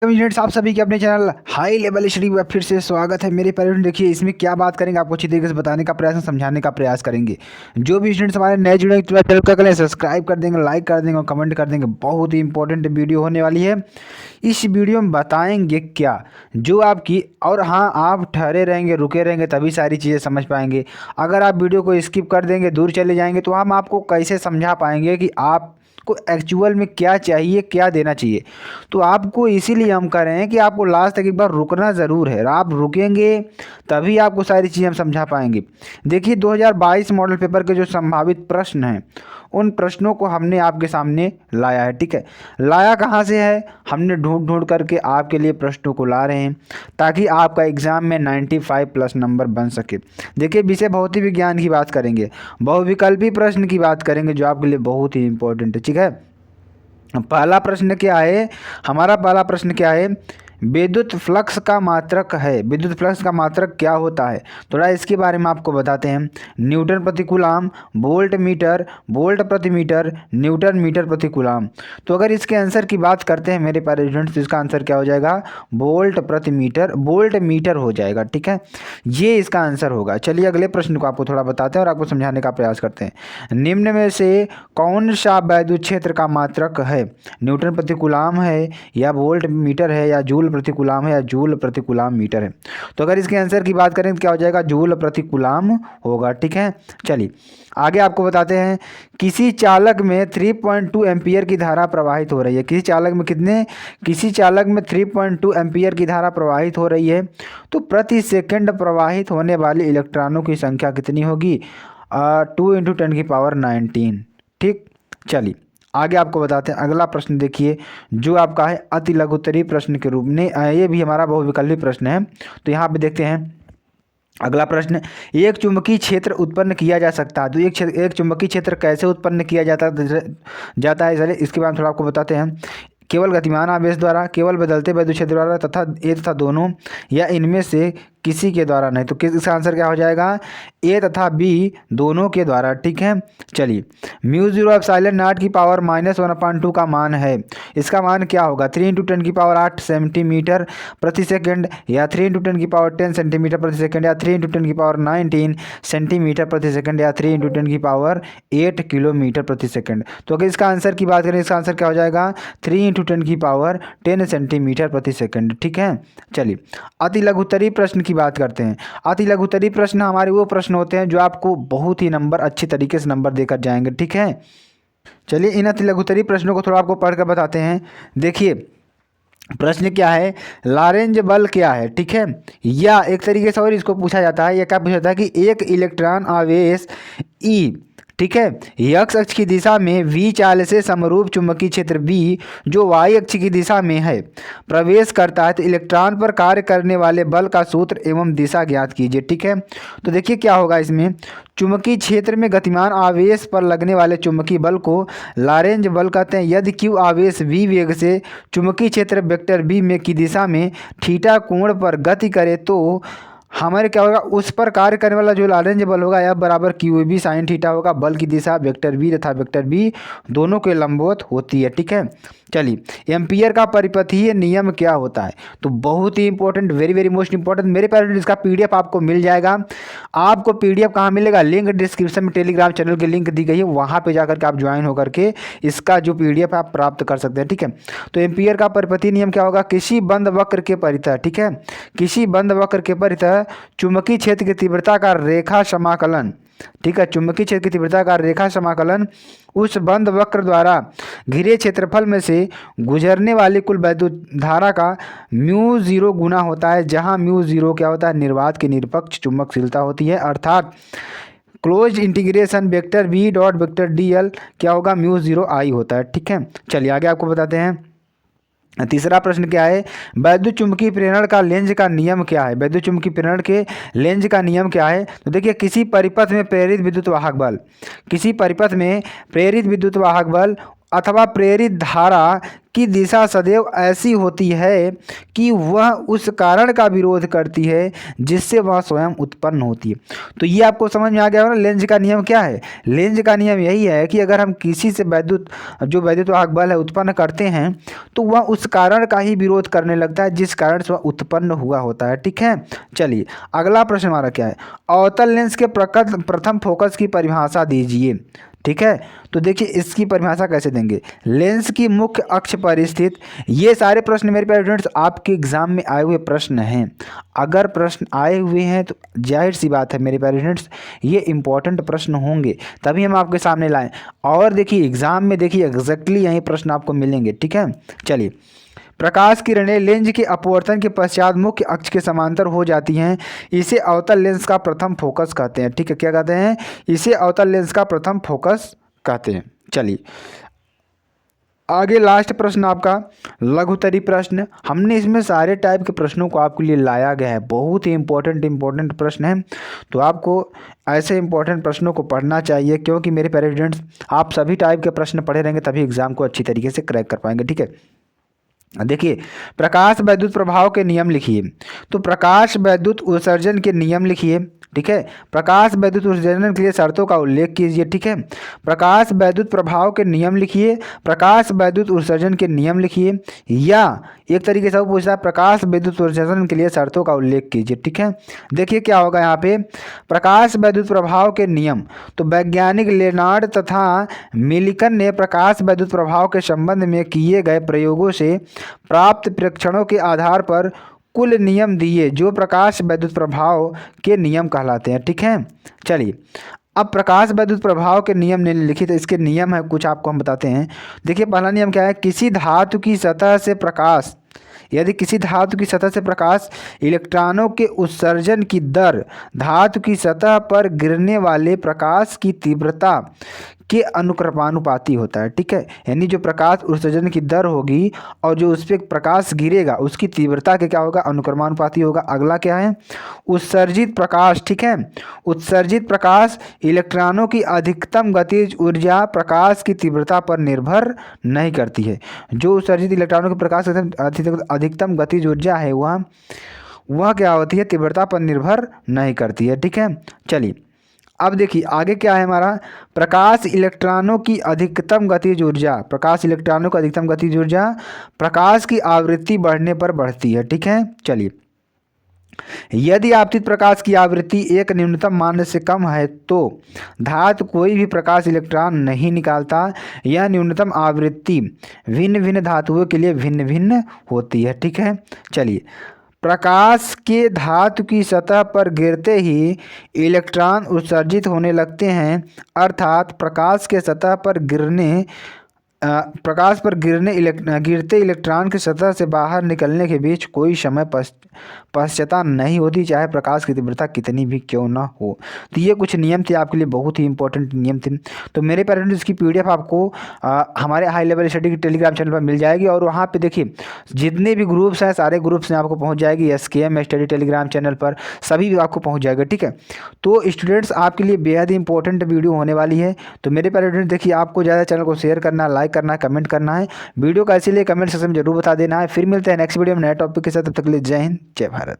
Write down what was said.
Units आप सभी के अपने चैनल हाई लेवल स्टडी में फिर से स्वागत है। मेरे पेरेंट देखिए इसमें क्या बात करेंगे, आपको अच्छी तरीके से बताने का प्रयास समझाने का प्रयास करेंगे। जो भी स्टूडेंट्स हमारे नए जुड़े तो चैनल का करें सब्सक्राइब कर देंगे, लाइक कर देंगे और कमेंट कर देंगे। बहुत ही इंपॉर्टेंट वीडियो होने वाली है। इस वीडियो में बताएंगे क्या जो आपकी, और हाँ आप ठहरे रहेंगे रुके रहेंगे तभी सारी चीज़ें समझ पाएंगे। अगर आप वीडियो को स्किप कर देंगे दूर चले जाएंगे तो हम आपको कैसे समझा पाएंगे कि आप को एक्चुअल में क्या चाहिए, क्या देना चाहिए। तो आपको इसीलिए हम कह रहे हैं कि आपको लास्ट तक एक बार रुकना ज़रूर है। आप रुकेंगे तभी आपको सारी चीज़ें हम समझा पाएंगे। देखिए 2022 मॉडल पेपर के जो संभावित प्रश्न हैं उन प्रश्नों को हमने आपके सामने लाया है। ठीक है, लाया कहाँ से है, हमने ढूंढ ढूंढ करके आपके लिए प्रश्नों को ला रहे हैं ताकि आपका एग्ज़ाम में 95+ नंबर बन सके। देखिए विषय भौतिक विज्ञान की बात करेंगे, बहुविकल्पी प्रश्न की बात करेंगे जो आपके लिए बहुत ही इंपॉर्टेंट है। ठीक है, पहला प्रश्न क्या है, हमारा पहला प्रश्न क्या है, विद्युत फ्लक्स का मात्रक है। विद्युत फ्लक्स का मात्रक क्या होता है, थोड़ा इसके बारे में आपको बताते हैं। न्यूटन प्रति कूलाम, वोल्ट मीटर, वोल्ट प्रति मीटर, न्यूटन मीटर प्रति कूलाम। तो अगर इसके आंसर की बात करते हैं मेरे प्यारे स्टूडेंट्स तो इसका आंसर क्या हो जाएगा, वोल्ट प्रति मीटर, वोल्ट मीटर हो जाएगा। ठीक है, ये इसका आंसर होगा। चलिए अगले प्रश्न को आपको थोड़ा बताते हैं और आपको समझाने का प्रयास करते हैं। निम्न में से कौन सा वैद्युत क्षेत्र का मात्रक है, न्यूटन प्रति कूलाम है या वोल्ट मीटर है या जूल प्रति कूलाम है या जूल प्रति कूलाम मीटर है। तो अगर इसके आंसर की बात करें तो क्या हो जाएगा, जूल प्रति कूलाम होगा। ठीक है, चलिए आगे आपको बताते हैं। किसी चालक में 3.2 एम्पियर की धारा प्रवाहित हो रही है। किसी चालक में किसी चालक में 3.2 एम्पियर की धारा प्रवाहित हो रही है तो प्रति सेकंड प्रवाहित होने वाले इलेक्ट्रॉनों की संख्या कितनी होगी, 2 × 10⁻19। ठीक, चलिए आगे आपको बताते हैं। अगला प्रश्न देखिए जो आपका है अति लघुत्तरीय प्रश्न के रूप में, ये भी हमारा बहुविकल्पी प्रश्न है। तो यहाँ पे देखते हैं अगला प्रश्न, एक चुंबकीय क्षेत्र उत्पन्न किया जा सकता है। तो एक चुंबकीय क्षेत्र कैसे उत्पन्न किया जाता है चलिए इसके बारे में थोड़ा आपको बताते हैं। केवल गतिमान आवेश द्वारा, केवल बदलते वैद्युत क्षेत्र द्वारा, तथा दोनों या इनमें से किसी के द्वारा नहीं। तो इसका आंसर क्या हो जाएगा, ए तथा बी दोनों के द्वारा। ठीक है, चलिए μ0 एप्सिलॉन नॉट की पावर -1/2 का मान है। इसका मान क्या होगा, 3 × 10⁸ सेंटीमीटर प्रति सेकंड या 3 × 10⁻10 सेंटीमीटर प्रति सेकंड या 3 × 10⁻19 सेंटीमीटर प्रति सेकंड या 3 × 10⁸8 किलोमीटर प्रति सेकंड। तो अगर इसका आंसर की बात करें इसका आंसर क्या हो जाएगा, 3 × 10⁻10 सेंटीमीटर प्रति सेकंड। ठीक है, चलिए अति लघुत्तरीय प्रश्न की बात करते हैं। अति लघुत्तरीय प्रश्न हमारे वो प्रश्न होते हैं जो आपको बहुत ही नंबर अच्छी तरीके से नंबर देकर जाएंगे। ठीक है, चलिए इन अति लघुत्तरीय प्रश्नों को थोड़ा आपको पढ़कर बताते हैं। देखिए प्रश्न क्या है, लॉरेंज बल क्या है। ठीक है, या एक तरीके से और इसको पूछा जाता है, या क्या पूछा जाता है कि एक इलेक्ट्रॉन आवेश ई, ठीक है, एक्स अक्ष की दिशा में v चाल से समरूप चुंबकीय क्षेत्र B जो y अक्ष की दिशा में है प्रवेश करता है तो इलेक्ट्रॉन पर कार्य करने वाले बल का सूत्र एवं दिशा ज्ञात कीजिए। ठीक है, तो देखिए क्या होगा इसमें, चुंबकीय क्षेत्र में गतिमान आवेश पर लगने वाले चुंबकीय बल को लॉरेंज बल कहते हैं। यदि q आवेश v वेग से चुंबकीय क्षेत्र वेक्टर B में की दिशा में थीटा कोण पर गति करे तो हमारे क्या होगा, उस पर कार्य करने वाला जो लॉरेंज बल होगा F बराबर QAB साइन थीटा होगा। बल की दिशा वेक्टर बी तथा वेक्टर बी दोनों के लंबवत होती है। ठीक है, चलिए एम्पियर का परिपथीय नियम क्या होता है, तो बहुत ही important, very very most important. मेरे पास इसका PDF आपको मिल जाएगा। आपको PDF कहाँ मिलेगा, लिंक डिस्क्रिप्शन में टेलीग्राम चैनल की लिंक दी गई है, वहाँ पर जाकर के आप ज्वाइन होकर के इसका जो PDF आप प्राप्त कर सकते हैं। ठीक है, तो एम्पियर का परिपथीय नियम क्या होगा, किसी बंद वक्र के परितः, ठीक है, किसी बंद वक्र के परितः चुंबकीय क्षेत्र की तीव्रता का रेखा समाकलन, ठीक है, चुंबकीय क्षेत्र की तीव्रता का रेखा समाकलन उस बंद वक्र द्वारा घिरे क्षेत्रफल में से गुजरने वाली कुल वैद्युत धारा का μ0 गुना होता है, जहां μ0 क्या होता है, निर्वात की निरपेक्ष चुंबकशीलता होती है। अर्थात close integration vector B dot vector dl क्या होगा, μ0I होता है। ठीक है, चलिए आगे आपको बताते हैं। तीसरा प्रश्न क्या है, वैद्युत चुंबकीय प्रेरण का लेंज का नियम क्या है। वैद्युत चुंबकीय प्रेरण के लेंज का नियम क्या है, तो देखिए किसी परिपथ में प्रेरित विद्युत वाहक बल, किसी परिपथ में प्रेरित विद्युत वाहक बल अथवा प्रेरित धारा की दिशा सदैव ऐसी होती है कि वह उस कारण का विरोध करती है जिससे वह स्वयं उत्पन्न होती है। तो ये आपको समझ में आ गया होगा ना, लेंज का नियम क्या है। लेंज का नियम यही है कि अगर हम किसी से वैद्युत वाहक बल है उत्पन्न करते हैं तो वह उस कारण का ही विरोध करने लगता है जिस कारण से वह उत्पन्न हुआ होता है। ठीक है, चलिए अगला प्रश्न हमारा क्या है, अवतल लेंस के प्रथम फोकस की परिभाषा दीजिए। ठीक है, तो देखिए इसकी परिभाषा कैसे देंगे। लेंस की मुख्य अक्ष पर स्थित, ये सारे प्रश्न मेरे प्यारे स्टूडेंट्स आपके एग्जाम में आए हुए प्रश्न हैं। अगर प्रश्न आए हुए हैं तो जाहिर सी बात है मेरे प्यारे स्टूडेंट्स ये इंपॉर्टेंट प्रश्न होंगे, तभी हम आपके सामने लाएं। और देखिए एग्जाम में देखिए एग्जैक्टली यही प्रश्न आपको मिलेंगे। ठीक है, चलिए प्रकाश किरणें लेंस के अपवर्तन के पश्चात मुख्य अक्ष के समांतर हो जाती हैं, इसे अवतल लेंस का प्रथम फोकस कहते हैं। ठीक है, क्या कहते हैं, इसे अवतल लेंस का प्रथम फोकस कहते हैं। चलिए आगे लास्ट प्रश्न आपका लघुत्तरी प्रश्न। हमने इसमें सारे टाइप के प्रश्नों को आपके लिए लाया गया है, बहुत ही इंपॉर्टेंट प्रश्न है। तो आपको ऐसे इंपॉर्टेंट प्रश्नों को पढ़ना चाहिए, क्योंकि मेरे प्यारे स्टूडेंट्स आप सभी टाइप के प्रश्न पढ़े रहेंगे तभी एग्जाम को अच्छी तरीके से क्रैक कर पाएंगे। ठीक है, देखिए प्रकाश वैद्युत प्रभाव के नियम लिखिए। तो प्रकाश वैद्युत उत्सर्जन के नियम लिखिए। ठीक है, प्रकाश वैद्युत उत्सर्जन के लिए शर्तों का उल्लेख कीजिए। ठीक है, प्रकाश वैद्युत प्रभाव के नियम लिखिए, प्रकाश वैद्युत उत्सर्जन के नियम लिखिए, या एक तरीके से वो पूछता है प्रकाश वैद्युत उत्सर्जन के लिए शर्तों का उल्लेख कीजिए। ठीक है, देखिए क्या होगा यहाँ पे, प्रकाश वैद्युत प्रभाव के नियम। तो वैज्ञानिक लेनार्ड तथा मिलिकन ने प्रकाश वैद्युत प्रभाव के संबंध में किए गए प्रयोगों से प्राप्त प्रेक्षणों के आधार पर कुल नियम दिए जो प्रकाश वैद्युत प्रभाव के नियम कहलाते हैं। ठीक है, चलिए अब प्रकाश वैद्युत प्रभाव के नियम निम्नलिखित, इसके नियम है कुछ आपको हम बताते हैं। देखिए पहला नियम क्या है, किसी धातु की सतह से प्रकाश, यदि किसी धातु की सतह से प्रकाश इलेक्ट्रॉनों के उत्सर्जन की दर धातु की सतह पर गिरने वाले प्रकाश की तीव्रता के अनुक्रमानुपाती होता है। ठीक है, यानी जो प्रकाश उत्सर्जन की दर होगी और जो उस पर प्रकाश गिरेगा उसकी तीव्रता के क्या होगा, अनुक्रमानुपाती होगा। अगला क्या है, उत्सर्जित प्रकाश। ठीक है, उत्सर्जित प्रकाश इलेक्ट्रॉनों की अधिकतम गतिज ऊर्जा प्रकाश की तीव्रता पर निर्भर नहीं करती है। जो उत्सर्जित इलेक्ट्रॉनों के प्रकाश अधिकतम गतिज ऊर्जा है वह क्या होती है, तीव्रता पर निर्भर नहीं करती है। ठीक है, चलिए अब देखिए आगे क्या है हमारा, प्रकाश इलेक्ट्रॉनों की अधिकतम गतिज ऊर्जा, प्रकाश इलेक्ट्रॉनों की अधिकतम गतिज ऊर्जा प्रकाश की आवृत्ति बढ़ने पर बढ़ती है। ठीक है, चलिए यदि आपतित प्रकाश की आवृत्ति एक न्यूनतम मान से कम है तो धातु कोई भी प्रकाश इलेक्ट्रॉन नहीं निकालता। यह न्यूनतम आवृत्ति भिन्न भिन्न धातुओं के लिए भिन्न भिन्न होती है। ठीक है, चलिए प्रकाश के धातु की सतह पर गिरते ही इलेक्ट्रॉन उत्सर्जित होने लगते हैं, अर्थात प्रकाश के सतह पर गिरते इलेक्ट्रॉन की सतह से बाहर निकलने के बीच कोई समय पश्चाता नहीं होती, चाहे प्रकाश की तीव्रता कितनी भी क्यों ना हो। तो ये कुछ नियम थे आपके लिए, बहुत ही इंपॉर्टेंट नियम थे। तो मेरे पेरेंट्स इसकी PDF आपको हमारे हाई लेवल स्टडी के टेलीग्राम चैनल पर मिल जाएगी, और वहाँ पे देखिए जितने भी ग्रुप्स हैं सारे ग्रुप्स में आपको पहुँच जाएगी। SKM स्टडी टेलीग्राम चैनल पर सभी आपको पहुँच जाएगा। ठीक है, तो स्टूडेंट्स आपके लिए बेहद ही इंपॉर्टेंट वीडियो होने वाली है। तो मेरे पेरेंट्स देखिए आपको ज़्यादा चैनल को शेयर करना, लाइक करना, कमेंट करना है। वीडियो का इसीलिए कमेंट सेक्शन में जरूर बता देना है। फिर मिलते हैं नेक्स्ट वीडियो में नए टॉपिक के साथ, तब तक के लिए जय हिंद जय भारत।